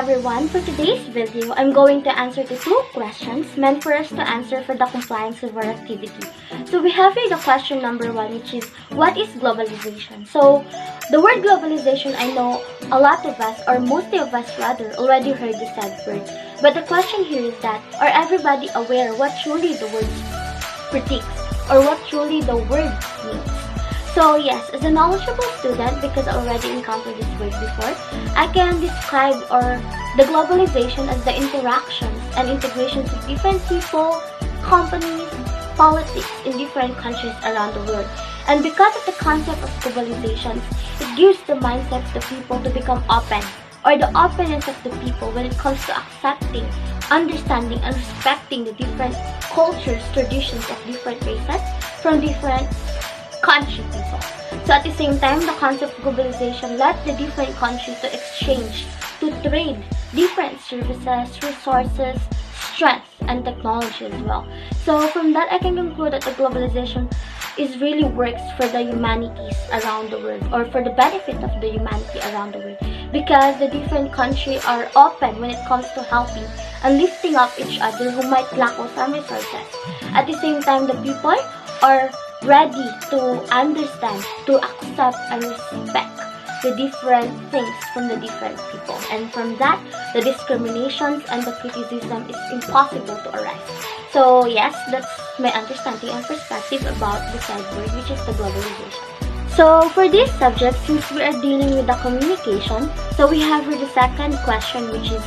everyone, for today's video, I'm going to answer the two questions meant for us to answer for the compliance of our activity. So we have here the question number 1, which is, what is globalization? So the word globalization, I know a lot of us, or mostly of us rather, already heard the said word. But the question here is that, are everybody aware what truly the word predicts, or what truly the word means? So yes, as a knowledgeable student, because I already encountered this word before, I can describe the globalization as the interactions and integrations of different people, companies, politics in different countries around the world. And because of the concept of globalization, it gives the mindset of the people to become open, or the openness of the people when it comes to accepting, understanding, and respecting the different cultures, traditions of different races from different country people. So at the same time, the concept of globalization led the different countries to exchange, to trade different services, resources, strength, and technology as well. So from that, I can conclude that the globalization really works for the humanities around the world, or for the benefit of the humanity around the world, because the different countries are open when it comes to helping and lifting up each other who might lack of some resources. At the same time, the people are ready to understand, to accept, and respect the different things from the different people. And from that, the discriminations and the criticism is impossible to arise. So yes, that's my understanding and perspective about the said word, which is the globalization. So for this subject, since we are dealing with the communication, so we have here the second question, which is,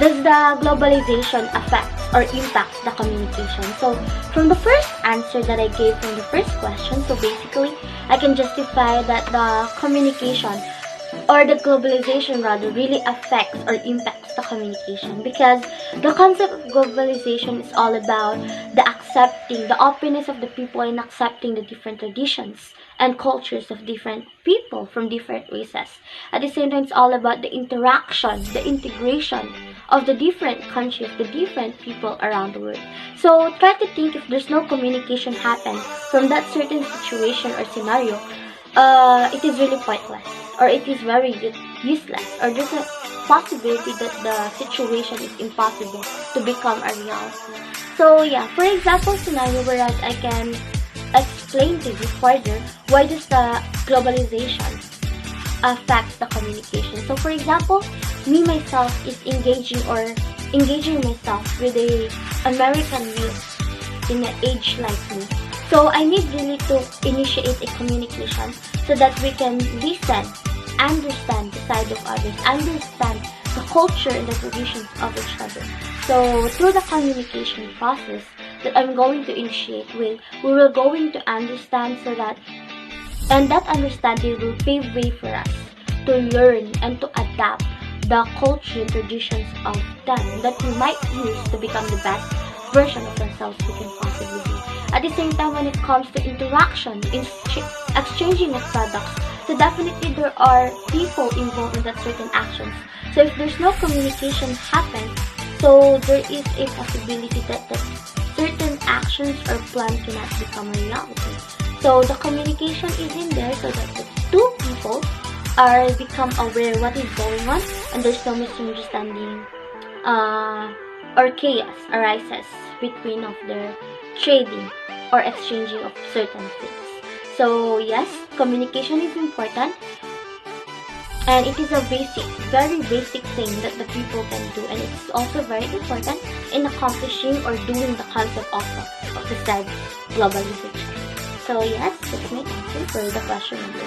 does the globalization affect or impact the communication? So from the first answer that I gave from the first question, so basically I can justify that the communication, or the globalization rather, really affects or impacts the communication, because the concept of globalization is all about the accepting, the openness of the people in accepting the different traditions and cultures of different people from different races. At the same time, it's all about the interaction, the integration of the different countries, the different people around the world. So try to think, if there's no communication happen from that certain situation or scenario, it is really pointless, or it is very useless, or there's a possibility that the situation is impossible to become a reality. So yeah, for example scenario, whereas I can explain to you further why does the globalization affects the communication. So for example, me myself is engaging myself with a American youth in an age like me. So I need really to initiate a communication so that we can listen, understand the side of others, understand the culture and the traditions of each other. So through the communication process that I'm going to initiate with, we will going to understand, so that, and that understanding will pave way for us to learn and to adapt the culture and traditions of them that we might use to become the best version of ourselves we can possibly be. At the same time, when it comes to interaction, exchanging of products, so definitely there are people involved in that certain actions. So if there's no communication happen, so there is a possibility that certain actions or plan cannot become a reality. So the communication is in there so that the two people are become aware what is going on, and there's no misunderstanding or chaos arises between of their trading or exchanging of certain things. So yes, communication is important, and it is a very basic thing that the people can do, and it's also very important in accomplishing or doing the concept also of the said globalization. So yes, that's my answer for the question number 2.